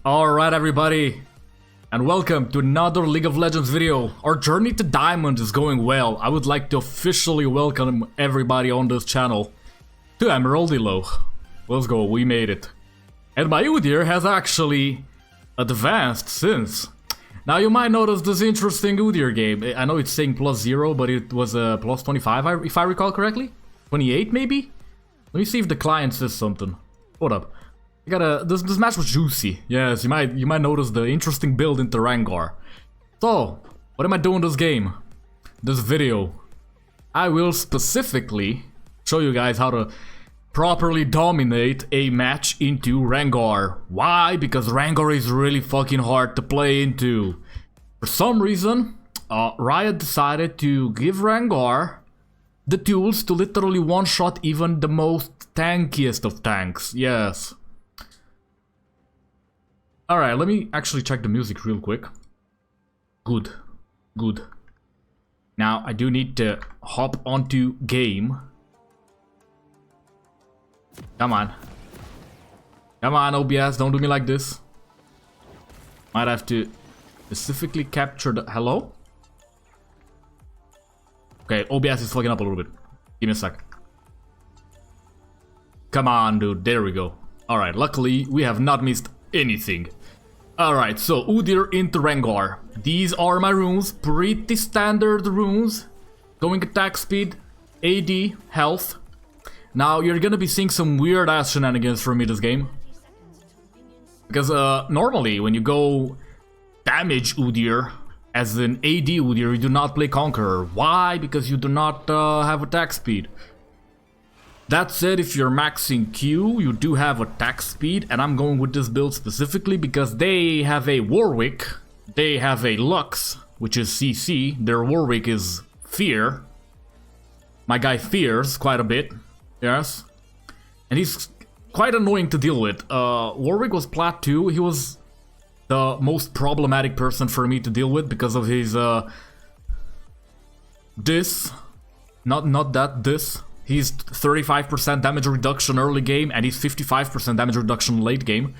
Alright everybody, and welcome to another League of Legends video. Our journey to Diamond is going well. I would like to officially welcome everybody on this channel to Emerald Elo. Let's go, we made it. And my Udyr has actually advanced since. Now you might notice this interesting Udyr game. I know it's saying +0, but it was plus 25 if I recall correctly. 28 maybe? Let me see if the client says something. Hold up. This match was juicy. Yes, you might notice the interesting build into Rengar. So, what am I doing this game? This video. I will specifically show you guys how to properly dominate a match into Rengar. Why? Because Rengar is really fucking hard to play into. For some reason, Riot decided to give Rengar the tools to literally one-shot even the most tankiest of tanks. Yes. Alright, let me actually check the music real quick. Good. Good. Now, I do need to hop onto game. Come on. Come on, OBS, don't do me like this. Might have to specifically capture the... Hello? Okay, OBS is fucking up a little bit. Give me a sec. Come on, dude. There we go. Alright, luckily, we have not missed anything. Alright, so Udyr into Rengar. These are my runes. Pretty standard runes. Going attack speed, AD, health. Now, you're gonna be seeing some weird ass shenanigans from me this game. Because normally, when you go damage Udyr, as an AD Udyr, you do not play Conqueror. Why? Because you do not have attack speed. That said, if you're maxing Q, you do have attack speed, and I'm going with this build specifically because they have a Warwick, they have a Lux, which is CC, their Warwick is Fear. My guy fears quite a bit, yes, and he's quite annoying to deal with. Warwick was Plat 2, he was the most problematic person for me to deal with because of his this. He's 35% damage reduction early game, and he's 55% damage reduction late game.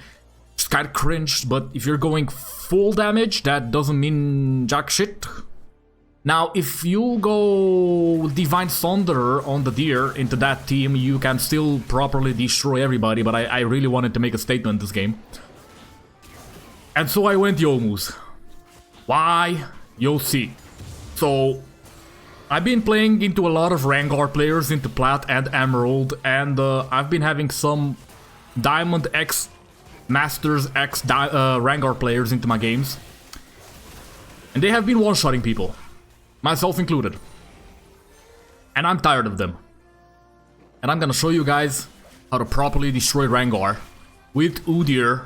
It's kind of cringe, but if you're going full damage, that doesn't mean jack shit. Now, if you go Divine Thunder on the Deer into that team, you can still properly destroy everybody, but I really wanted to make a statement this game. And so I went Youmuu's. Why? You'll see. So... I've been playing into a lot of Rengar players into Plat and Emerald, and I've been having some Diamond X Masters X Rengar players into my games. And they have been one-shotting people, myself included. And I'm tired of them. And I'm gonna show you guys how to properly destroy Rengar with Udyr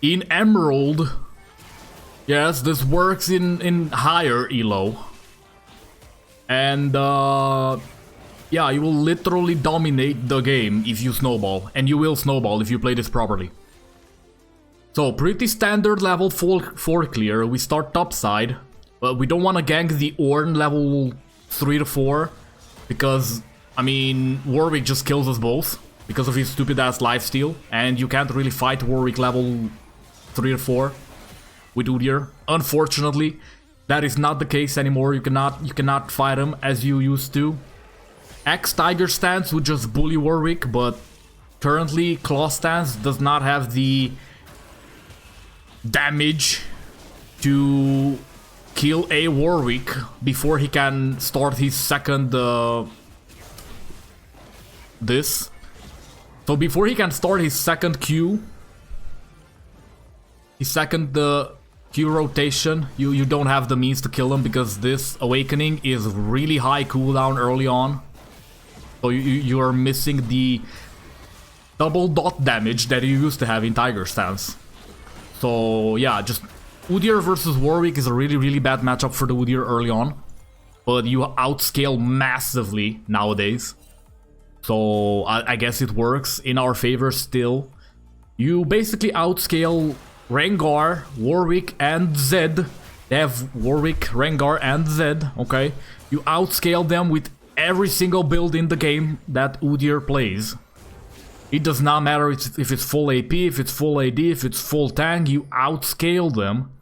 in Emerald. Yes, this works in higher elo. And yeah, you will literally dominate the game if you snowball, and you will snowball if you play this properly. So pretty standard level 4 clear. We start top side, but we don't want to gank the Ornn level 3 to 4 because I mean Warwick just kills us both because of his stupid ass lifesteal, and you can't really fight Warwick level 3 to 4 with Udyr, unfortunately. That is not the case anymore. You cannot fight him as you used to. X Tiger stance would just bully Warwick, but currently Claw stance does not have the damage to kill a Warwick before he can start his second this. So before he can start his second Q, his second Q rotation, you don't have the means to kill him because this awakening is really high cooldown early on. So you are missing the double dot damage that you used to have in Tiger stance. So yeah, just Udyr versus Warwick is a really bad matchup for the Udyr early on. But you outscale massively nowadays. So I guess it works in our favor still. You basically outscale Rengar, Warwick, and Zed. They have Warwick, Rengar, and Zed, okay? You outscale them with every single build in the game that Udyr plays. It does not matter if it's full AP, if it's full AD, if it's full tank, you outscale them.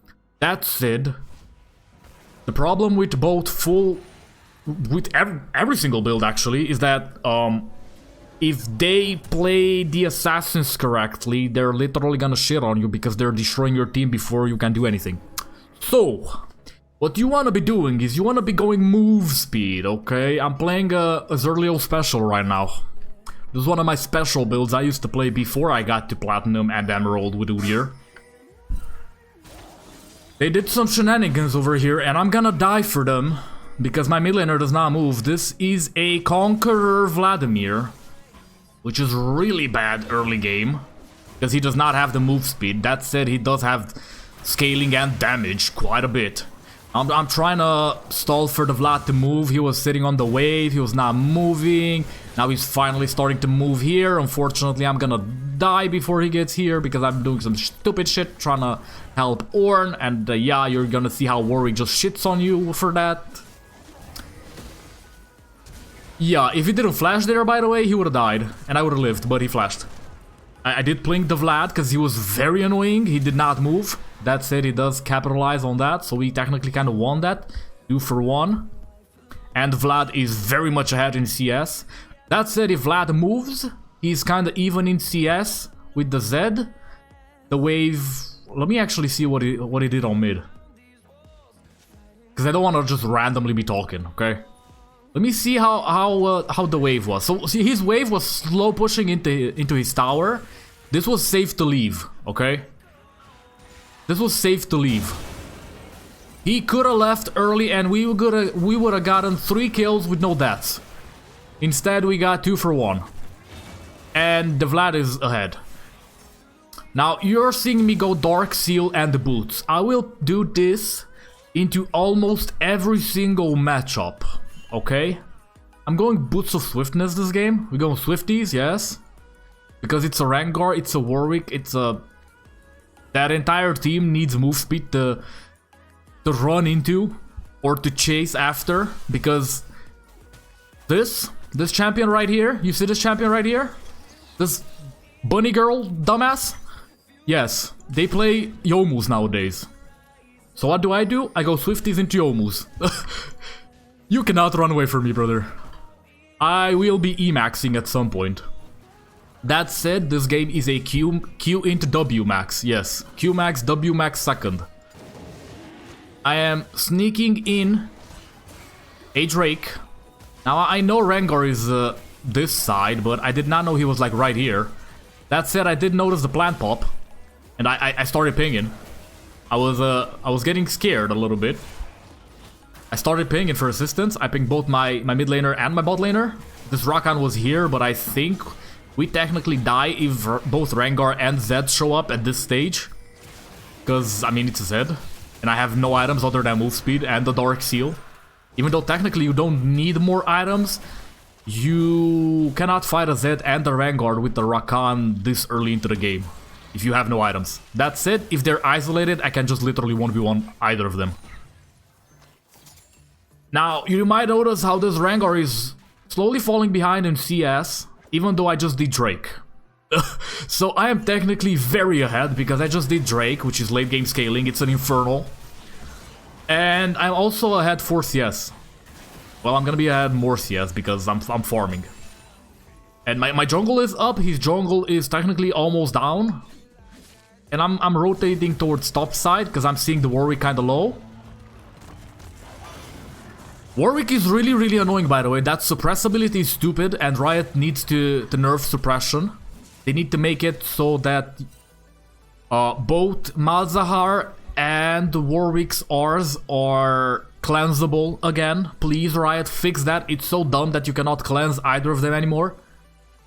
That's it. The problem with both with every single build actually, is that if they play the assassins correctly, they're literally gonna shit on you because they're destroying your team before you can do anything. So, what you wanna be doing is you wanna be going move speed, okay? I'm playing a Xirlio special right now. This is one of my special builds I used to play before I got to Platinum and Emerald with Udyr. They did some shenanigans over here and I'm gonna die for them because my mid laner does not move. This is a Conqueror Vladimir, which is really bad early game because he does not have the move speed. That said, he does have scaling and damage quite a bit. I'm trying to stall for the Vlad to move. He was sitting on the wave, he was not moving. Now he's finally starting to move here. Unfortunately, I'm gonna die before he gets here because I'm doing some stupid shit trying to help Ornn. And yeah, you're gonna see how Warwick just shits on you for that. Yeah, if he didn't flash there, by the way, he would have died. And I would have lived, but he flashed. I did blink the Vlad because he was very annoying. He did not move. That said, he does capitalize on that, so we technically kind of won that. 2 for 1. And Vlad is very much ahead in CS. That said, if Vlad moves, he's kind of even in CS with the Z. The wave... Let me actually see what he did on mid. Because I don't want to just randomly be talking, okay? Let me see how the wave was. So see, his wave was slow pushing into his tower. This was safe to leave, okay? This was safe to leave. He could have left early and we would have gotten 3 kills with no deaths. Instead, we got 2 for 1. And the Vlad is ahead. Now, you're seeing me go Dark Seal and the boots. I will do this into almost every single matchup. Okay, I'm going Boots of Swiftness this game. We're going Swifties, yes. Because it's a Rengar, it's a Warwick, it's a... That entire team needs move speed to run into or to chase after. Because this champion right here, you see this champion right here? This bunny girl dumbass? Yes, they play Yomus nowadays. So what do? I go Swifties into Yomus. You cannot run away from me, brother. I will be E-maxing at some point. That said, this game is a Q into W max. Yes, Q max, W max second. I am sneaking in a Drake. Now, I know Rengar is this side, but I did not know he was like right here. That said, I did notice the plant pop. And I started pinging. I was getting scared a little bit. I started pinging for assistance. I pinged both my mid laner and my bot laner. This Rakan was here, but I think we technically die if both Rengar and Zed show up at this stage. Because, I mean, it's a Zed. And I have no items other than move speed and the Dark Seal. Even though technically you don't need more items, you cannot fight a Zed and a Rengar with the Rakan this early into the game. If you have no items. That said, if they're isolated, I can just literally 1v1 either of them. Now, you might notice how this Rengar is slowly falling behind in CS, even though I just did Drake. So I am technically very ahead, because I just did Drake, which is late game scaling, it's an Infernal. And I'm also ahead for CS. Well, I'm gonna be ahead more CS, because I'm farming. And my jungle is up, his jungle is technically almost down. And I'm rotating towards top side, because I'm seeing the Warwick kinda low. Warwick is really, really annoying, by the way. That suppress ability is stupid, and Riot needs to nerf suppression. They need to make it so that both Malzahar and Warwick's R's are cleansable again. Please, Riot, fix that. It's so dumb that you cannot cleanse either of them anymore.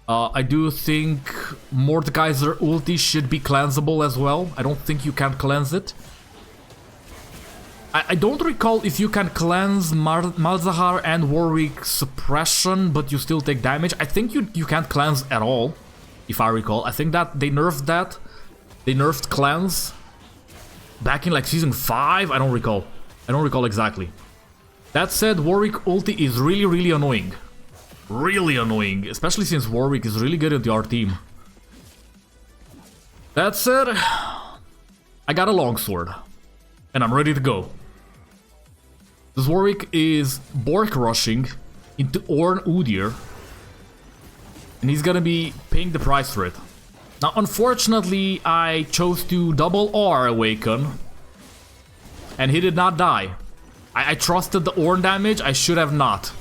I do think Mordekaiser's ulti should be cleansable as well. I don't think you can cleanse it. I don't recall if you can cleanse Malzahar and Warwick suppression, but you still take damage. I think you can't cleanse at all, if I recall. I think that they nerfed that. They nerfed cleanse back in like season 5. I don't recall. I don't recall exactly. That said, Warwick ulti is really, really annoying. Really annoying, especially since Warwick is really good at our team. That said, I got a longsword, and I'm ready to go. This Warwick is Bork rushing into Ornn Udyr, and he's gonna be paying the price for it. Now, unfortunately, I chose to double R awaken, and he did not die. I trusted the Ornn damage. I should have not.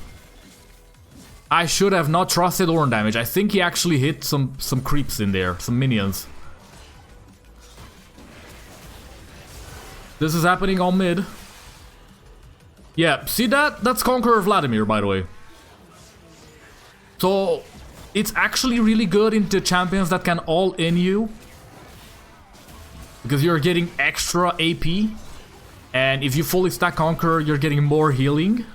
I should have not trusted Ornn damage. I think he actually hit some creeps in there, some minions. This is happening on mid. Yeah, see that? That's Conqueror Vladimir, by the way. So, it's actually really good into champions that can all-in you. Because you're getting extra AP. And if you fully stack Conqueror, you're getting more healing.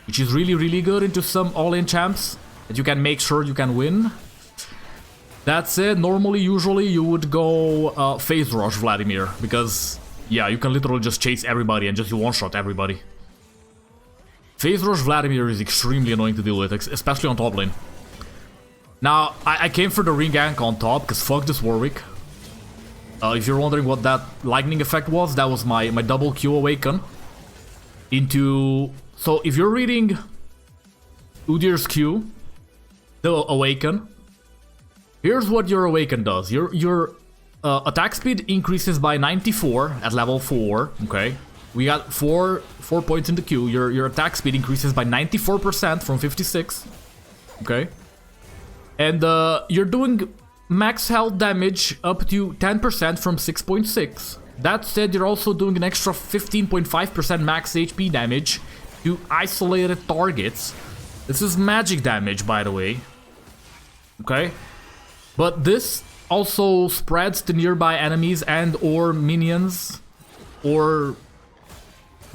Which is really, really good into some all-in champs. That you can make sure you can win. That said, normally, usually, you would go Phase Rush Vladimir. Because, yeah, you can literally just chase everybody and just one-shot everybody. Phase Rush Vladimir is extremely annoying to deal with, especially on top lane. Now, I came for the ring gank on top, because fuck this Warwick. If you're wondering what that lightning effect was, that was my double Q awaken. Into... So, if you're reading Udyr's Q, the awaken, here's what your awaken does. Your attack speed increases by 94 at level 4, okay? We got 4 points in the Q. Your attack speed increases by 94% from 56. Okay. And you're doing max health damage up to 10% from 6.6. That said, you're also doing an extra 15.5% max HP damage to isolated targets. This is magic damage, by the way. Okay. But this also spreads to nearby enemies and or minions or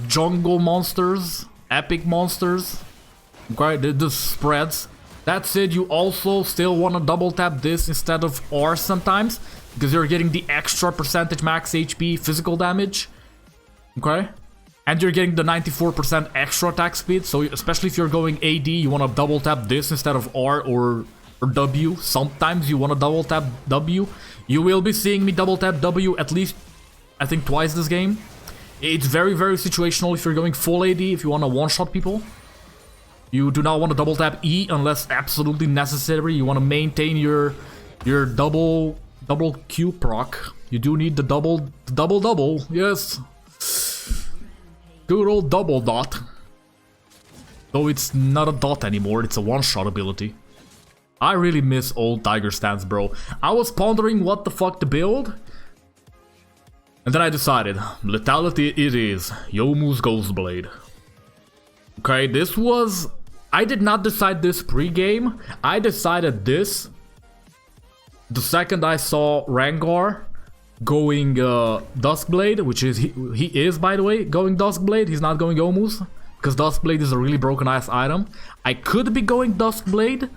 jungle monsters, epic monsters. Okay, this spreads. That said, you also still want to double tap this instead of R sometimes, because you're getting the extra percentage max HP physical damage. Okay, and you're getting the 94% extra attack speed. So especially if you're going AD, you want to double tap this instead of R or W. Sometimes you want to double tap W. You will be seeing me double tap W at least, I think, twice this game. It's very, very situational if you're going full AD, if you want to one-shot people. You do not want to double tap E unless absolutely necessary. You want to maintain your double Q proc. You do need the double, yes. Good old double dot. Though it's not a dot anymore, it's a one-shot ability. I really miss old Tiger stance, bro. I was pondering what the fuck to build. And then I decided, Lethality it is, Youmuu's Ghostblade. Okay, this was... I did not decide this pre-game. I decided this the second I saw Rengar going Duskblade, which is... He is, by the way, going Duskblade. He's not going Youmuu's, because Duskblade is a really broken-ass item. I could be going Duskblade,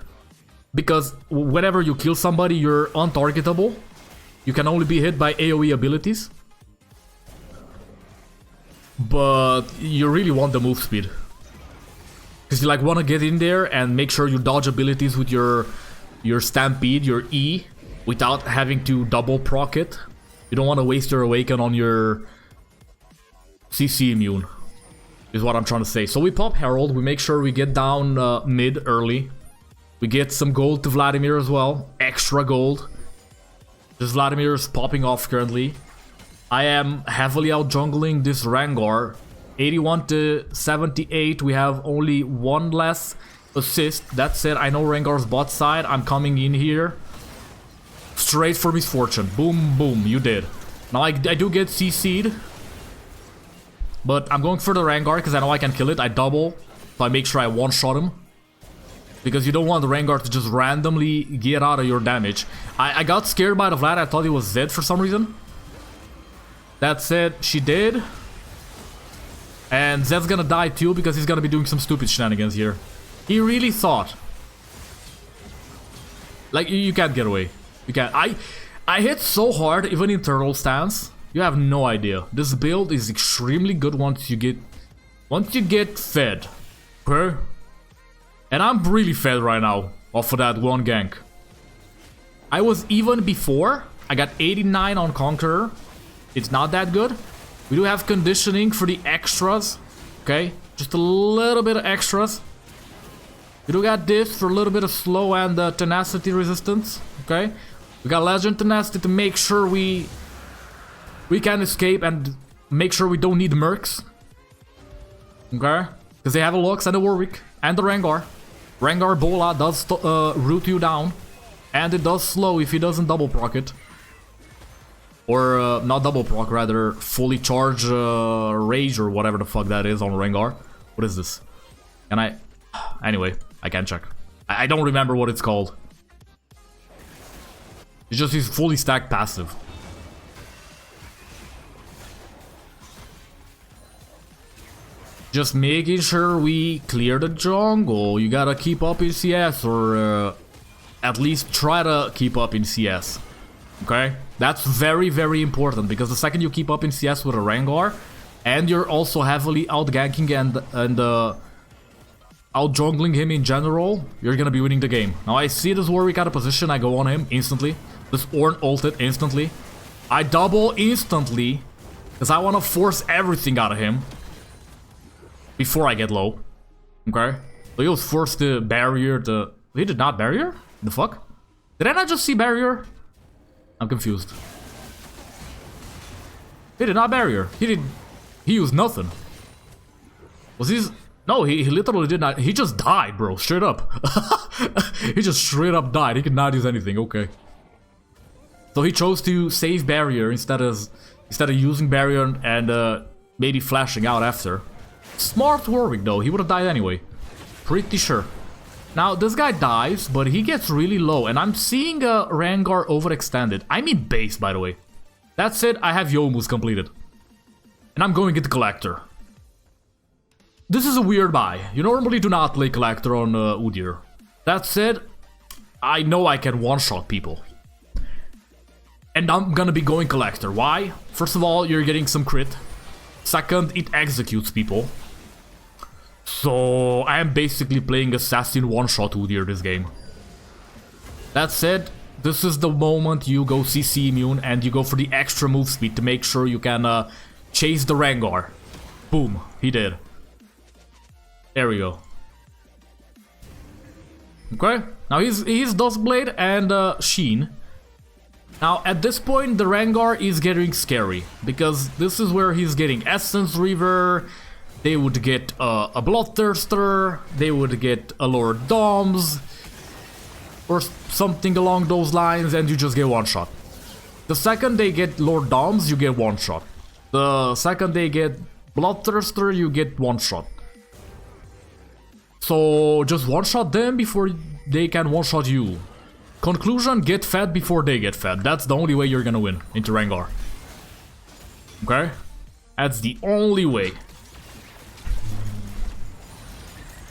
because whenever you kill somebody, you're untargetable. You can only be hit by AoE abilities. But you really want the move speed, because you like want to get in there and make sure you dodge abilities with your stampede, your E, without having to double proc it. You don't want to waste your awaken on your CC immune, is what I'm trying to say. So we pop Herald, we make sure we get down mid early. We get some gold to Vladimir as well, extra gold. This Vladimir is popping off currently. I am heavily out jungling this Rengar. 81 to 78, we have only one less assist. That said, I know Rengar's bot side. I'm coming in here. Straight for misfortune. Boom, boom, you did. Now I do get CC'd. But I'm going for the Rengar because I know I can kill it. I double, so I make sure I one-shot him. Because you don't want the Rengar to just randomly get out of your damage. I got scared by the Vlad. I thought he was Zed for some reason. That said, she did. And Zed's gonna die too because he's gonna be doing some stupid shenanigans here. He really thought. Like, you can't get away. You can't. I hit so hard, even in turtle stance. You have no idea. This build is extremely good once you get fed. Okay? And I'm really fed right now off of that one gank. I was even before, I got 89 on Conqueror. It's not that good. We do have conditioning for the extras. Okay, just a little bit of extras. We do got this for a little bit of slow and tenacity resistance. Okay, we got legend tenacity to make sure we can escape and make sure we don't need mercs. Okay, because they have a Lux and a Warwick and the Rengar. Rengar Bola does root you down, and it does slow if he doesn't double proc it. Or not double proc, rather fully charge rage or whatever the fuck that is on Rengar. What is this? Can I? Anyway, I can check. I don't remember what it's called. It's just his fully stacked passive. Just making sure we clear the jungle. You gotta keep up in CS, or at least try to keep up in CS. Okay? That's very, very important, because the second you keep up in CS with a Rengar, and you're also heavily out-ganking and out-jungling him in general, you're gonna be winning the game. Now I see this Warwick out of position, I go on him instantly. This Ornn ulted instantly. I double instantly, because I want to force everything out of him before I get low. Okay? So he was forced to barrier the... He did not barrier? The fuck? Did I not just see barrier? I'm confused. He did not barrier. He used nothing. Was his... No, he literally did not... He just died, bro. Straight up. He just straight up died. He could not use anything. Okay. So he chose to save barrier instead of using barrier and maybe flashing out after. Smart Warwick though, he would have died anyway. Pretty sure. Now this guy dies, but he gets really low, and I'm seeing a Rengar overextended. I mean base, by the way. That's it, I have Youmuu's completed. And I'm going into Collector. This is a weird buy. You normally do not play Collector on Udyr. That said, I know I can one-shot people. And I'm gonna be going Collector. Why? First of all, you're getting some crit. Second, it executes people. So I am basically playing Assassin one-shot Udyr this game. That said, this is the moment you go CC immune and you go for the extra move speed to make sure you can chase the Rengar. Boom, he did. There we go. Okay, now he's Duskblade and Sheen. Now at this point the Rengar is getting scary, because this is where he's getting Essence Reaver. They would get a Bloodthirster, they would get a Lord Doms, or something along those lines, and you just get one shot. The second they get Lord Doms, you get one shot. The second they get Bloodthirster, you get one shot. So just one shot them before they can one shot you. Conclusion, get fed before they get fed. That's the only way you're gonna win into Rengar. Okay? That's the only way.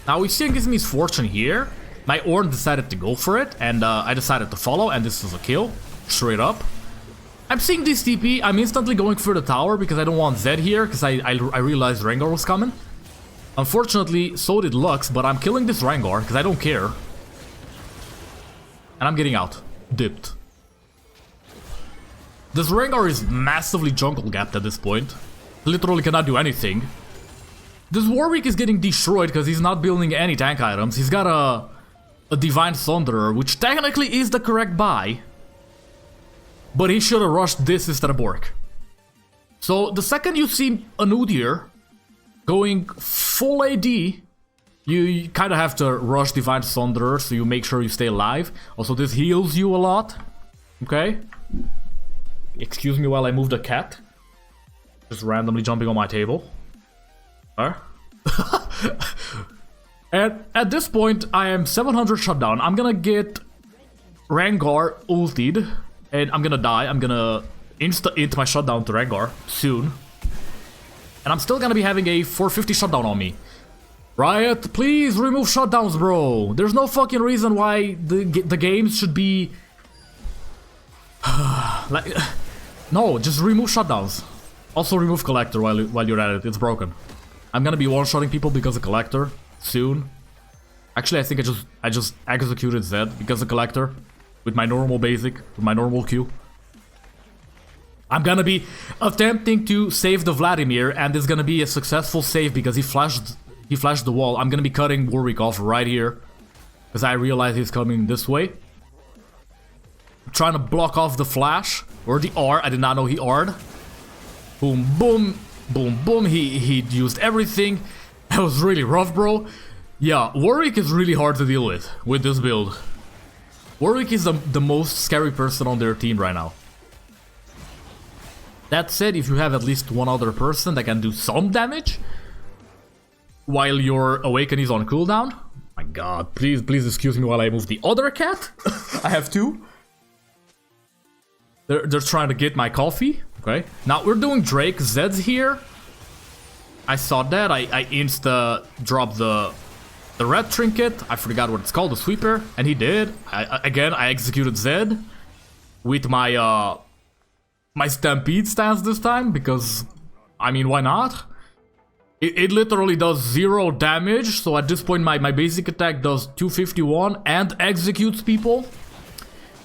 Now we see his misfortune here. My Ornn decided to go for it, and I decided to follow, and this is a kill. Straight up. I'm seeing this TP, I'm instantly going for the tower because I don't want Zed here, because I realized Rengar was coming. Unfortunately, so did Lux, but I'm killing this Rengar because I don't care. And I'm getting out. Dipped. This Rengar is massively jungle gapped at this point. Literally cannot do anything. This Warwick is getting destroyed because he's not building any tank items. He's got a Divine Thunderer, which technically is the correct buy. But he should have rushed this instead of Bork. So the second you see an Udyr going full AD, you kind of have to rush Divine Thunderer so you make sure you stay alive. Also, this heals you a lot. Okay? Excuse me while I move the cat. Just randomly jumping on my table. And at this point, I am 700 shutdown. I'm gonna get Rengar ulted, and I'm gonna die. I'm gonna insta-int my shutdown to Rengar soon. And I'm still gonna be having a 450 shutdown on me. Riot, please remove shutdowns, bro. There's no fucking reason why the games should be... like, no, just remove shutdowns. Also remove Collector while you're at it. It's broken. I'm gonna be one-shotting people because of Collector soon. Actually, I think I just executed Zed because of Collector with my normal basic, with my normal Q. I'm gonna be attempting to save the Vladimir, and it's gonna be a successful save because he flashed the wall. I'm gonna be cutting Warwick off right here because I realize he's coming this way. I'm trying to block off the flash or the R. I did not know he R'd. Boom, boom, boom, boom. He used everything. That was really rough, bro. Yeah, Warwick is really hard to deal with this build. Warwick is the most scary person on their team right now. That said, if you have at least one other person that can do some damage while your Awaken is on cooldown. My god, please excuse me while I move the other cat. I have two. They're trying to get my coffee. Okay, now we're doing Drake. Zed's here. I saw that. I insta dropped the red trinket. I forgot what it's called, the sweeper, and he did. I executed Zed with my my Stampede stance this time because, I mean, why not? It literally does 0 damage, so at this point my basic attack does 251 and executes people.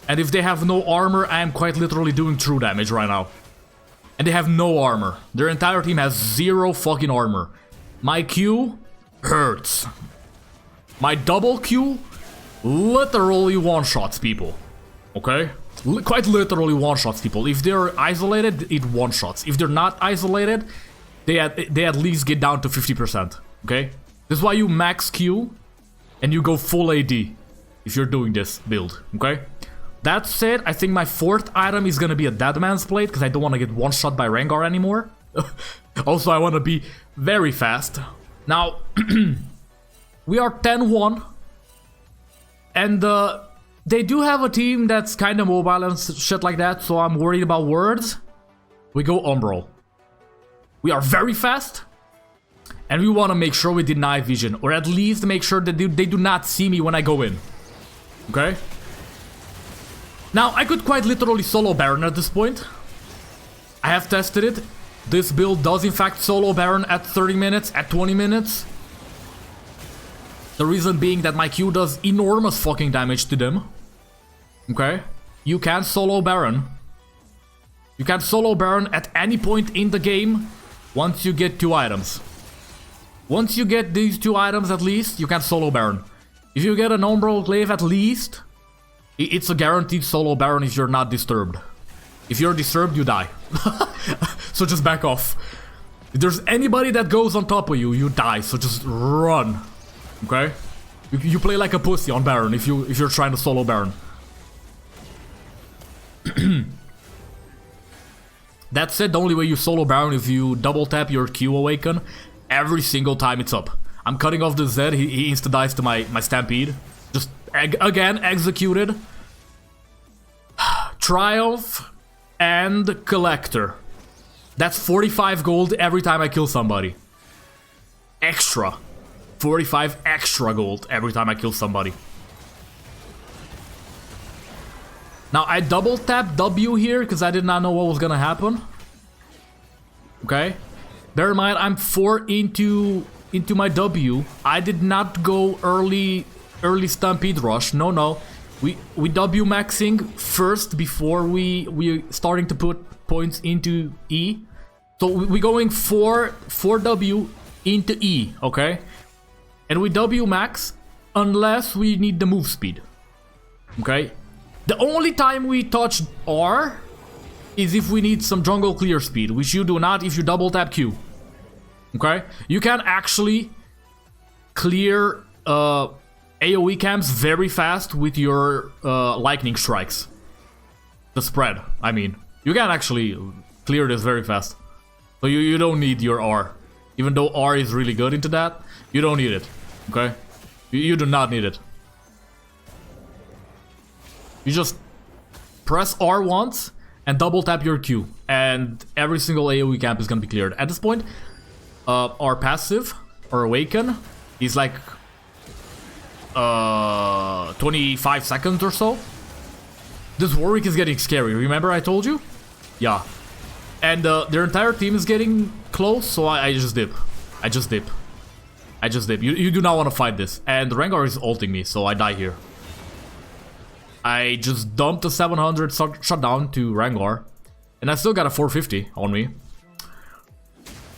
And if they have no armor, I am quite literally doing true damage right now. And they have no armor. Their entire team has 0 fucking armor. My Q hurts. My double Q literally one-shots people. Okay? Quite literally one-shots people. If they're isolated, it one-shots. If they're not isolated, they at least get down to 50%. Okay? This is why you max Q and you go full AD if you're doing this build. Okay? That said, I think my 4th item is gonna be a Deadman's Plate because I don't want to get one-shot by Rengar anymore. Also, I want to be very fast. Now, we are 10-1. And they do have a team that's kind of mobile and shit like that, so I'm worried about words. We go Umbral. We are very fast. And we want to make sure we deny vision. Or at least make sure that they do not see me when I go in. Okay? Now, I could quite literally solo Baron at this point. I have tested it. This build does in fact solo Baron at 30 minutes, at 20 minutes. The reason being that my Q does enormous fucking damage to them. Okay? You can solo Baron. You can solo Baron at any point in the game once you get 2 items. Once you get these 2 items at least, you can solo Baron. If you get an Umbral Glaive at least, it's a guaranteed solo Baron if you're not disturbed. If you're disturbed, you die. So just back off. If there's anybody that goes on top of you, you die. So just run. Okay? You play like a pussy on Baron if you're trying to solo Baron. That said, the only way you solo Baron is if you double tap your Q Awaken every single time it's up. I'm cutting off the Zed, he insta-dies to my Stampede. Just again executed. Triumph and Collector. That's 45 gold every time I kill somebody. Extra. 45 extra gold every time I kill somebody. Now I double tap W here because I did not know what was gonna happen. Okay. Bear in mind I'm 4 into my W. I did not go early Stampede rush. No. We W maxing first before we starting to put points into E. So we going 4 W into E, okay? And we W max unless we need the move speed. Okay? The only time we touch R is if we need some jungle clear speed, which you do not if you double tap Q. Okay? You can actually clear AoE camps very fast with your lightning strikes. The spread, I mean. You can actually clear this very fast. So you don't need your R. Even though R is really good into that, you don't need it. Okay? You do not need it. You just press R once and double tap your Q. And every single AoE camp is gonna be cleared. At this point, our passive, or Awaken, is like 25 seconds or so. This Warwick is getting scary, remember I told you? Yeah. And their entire team is getting close, so I just dip. I just dip. You do not want to fight this. And Rengar is ulting me, so I die here. I just dumped the 700 shutdown to Rengar. And I still got a 450 on me.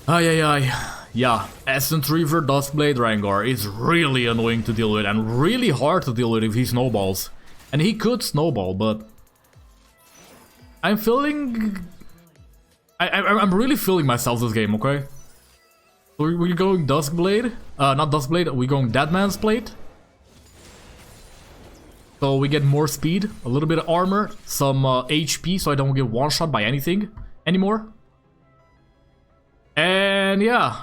Yeah, Essence Reaver, Duskblade, Rengar is really annoying to deal with and really hard to deal with if he snowballs. And he could snowball, but I'm feeling... I'm really feeling myself this game, okay? We're going Duskblade, not Duskblade, we're going Deadman's Plate. So we get more speed, a little bit of armor, some HP so I don't get one-shot by anything anymore. And yeah,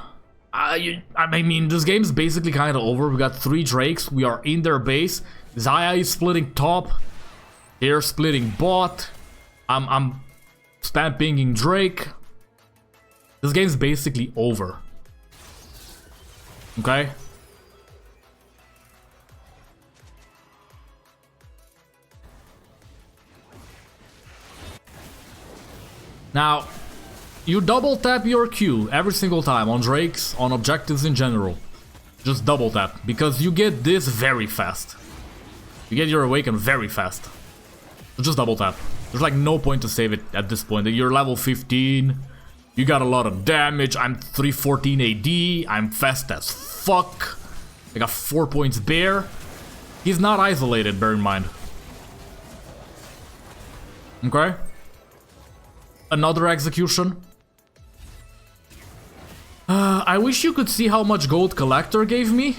I mean, this game's basically kind of over. We got 3 Drakes, we are in their base. Xayah is splitting top, they're splitting bot. I'm spam pinging Drake. This game's basically over. Okay? Now, you double tap your Q every single time on Drakes, on objectives in general. Just double tap, because you get this very fast. You get your Awaken very fast. So just double tap. There's like no point to save it at this point. You're level 15, you got a lot of damage, I'm 314 AD, I'm fast as fuck. I got 4 points bear. He's not isolated, bear in mind. Okay? Another execution. I wish you could see how much gold Collector gave me,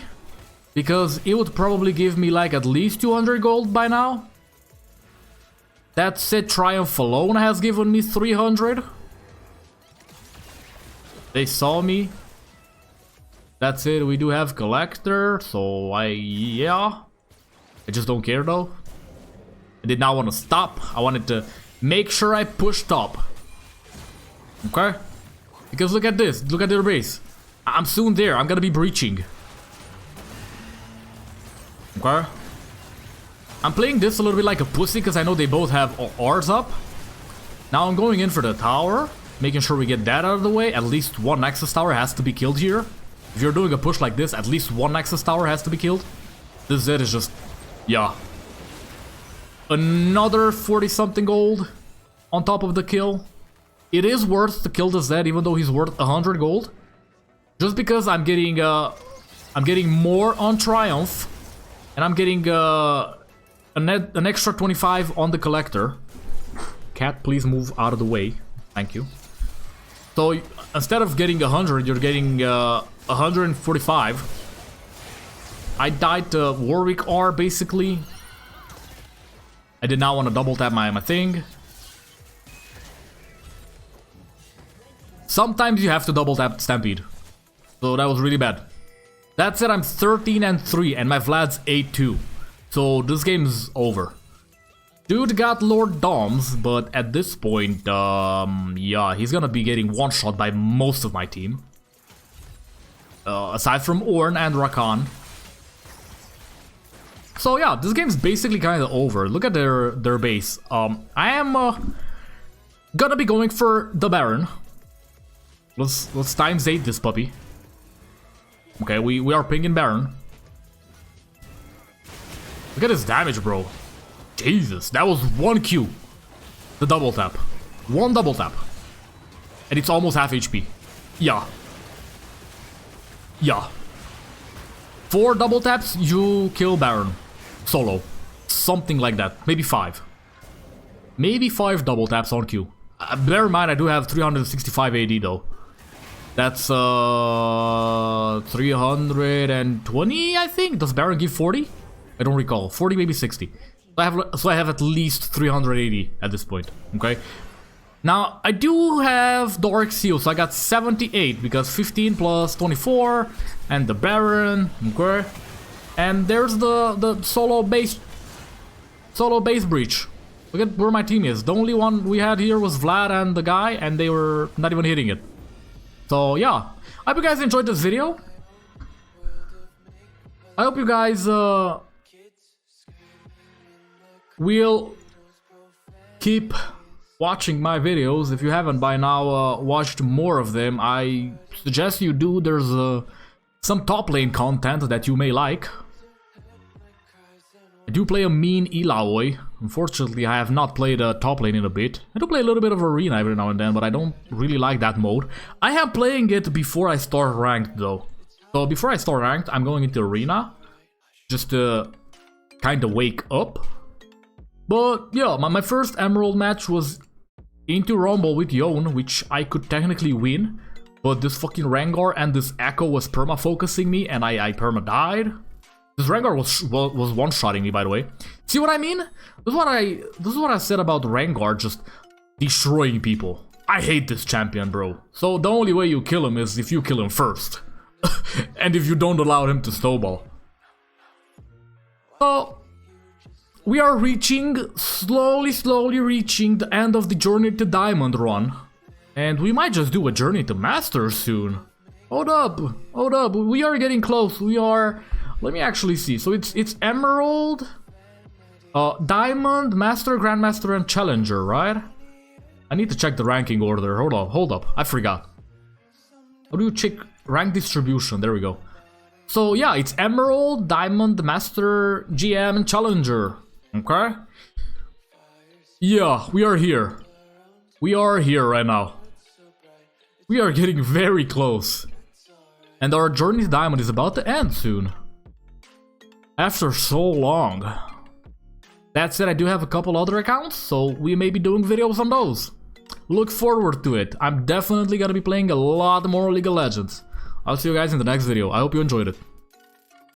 because it would probably give me like at least 200 gold by now. That said, Triumph alone has given me 300. They saw me. That's it, we do have Collector, so yeah. I just don't care though. I did not want to stop, I wanted to make sure I pushed top. Okay? Because look at this, look at their base. I'm soon there, I'm gonna be breaching. Okay? I'm playing this a little bit like a pussy because I know they both have R's up. Now I'm going in for the tower, making sure we get that out of the way. At least one Nexus tower has to be killed here. If you're doing a push like this, at least one Nexus tower has to be killed. This Z is just... yeah. Another 40-something gold on top of the kill. It is worth to kill the Zed, even though he's worth 100 gold. Just because I'm getting more on Triumph, and I'm getting an extra 25 on the Collector. Cat, please move out of the way. Thank you. So instead of getting 100, you're getting 145. I died to Warwick R, basically. I did not want to double tap my thing. Sometimes you have to double tap Stampede. So that was really bad. That said, I'm 13-3 and my Vlad's 8-2. So this game's over. Dude got Lord Doms, but at this point, yeah, he's gonna be getting one-shot by most of my team. Aside from Ornn and Rakan. So yeah, this game's basically kind of over. Look at their base. I am gonna be going for the Baron. Let's times 8 this puppy. Okay, we are pinging Baron. Look at his damage, bro. Jesus, that was 1 Q. The double tap. 1 double tap. And it's almost half HP. Yeah. Yeah. 4 double taps, you kill Baron. Solo. Something like that. Maybe 5. Maybe 5 double taps on Q. Bear in mind, I do have 365 AD though. That's 320, I think. Does Baron give 40? I don't recall. 40, maybe 60. So I have at least 380 at this point. Okay. Now I do have Dark Seal, so I got 78 because 15 plus 24 and the Baron. Okay. And there's the solo base breach. Look at where my team is. The only one we had here was Vlad and the guy, and they were not even hitting it. So yeah, I hope you guys enjoyed this video. I hope you guys will keep watching my videos. If you haven't by now watched more of them, I suggest you do. There's some top lane content that you may like. I do play a mean Illaoi, Unfortunately, I have not played top lane in a bit. I do play a little bit of arena every now and then, but I don't really like that mode. I am playing it before I start ranked though. So before I start ranked, I'm going into arena. Just to kind of wake up. But yeah, my first Emerald match was into Rumble with Yone, which I could technically win. But this fucking Rengar and this Echo was perma-focusing me and I perma-died. This Rengar was one-shotting me, by the way. See what I mean? This is what I said about Rengar just destroying people. I hate this champion, bro. So the only way you kill him is if you kill him first. And if you don't allow him to snowball. So we are slowly reaching the end of the Journey to Diamond run. And we might just do a Journey to Masters soon. Hold up, we are getting close. We are... Let me actually see. So it's Emerald, Diamond, Master, Grandmaster, and Challenger, right? I need to check the ranking order. Hold up. I forgot. How do you check rank distribution? There we go. So yeah, it's Emerald, Diamond, Master, GM, and Challenger. Okay? Yeah, we are here. We are here right now. We are getting very close. And our Journey to Diamond is about to end soon. After so long. That said, I do have a couple other accounts, so we may be doing videos on those. Look forward to it. I'm definitely gonna be playing a lot more League of Legends. I'll see you guys in the next video. I hope you enjoyed it.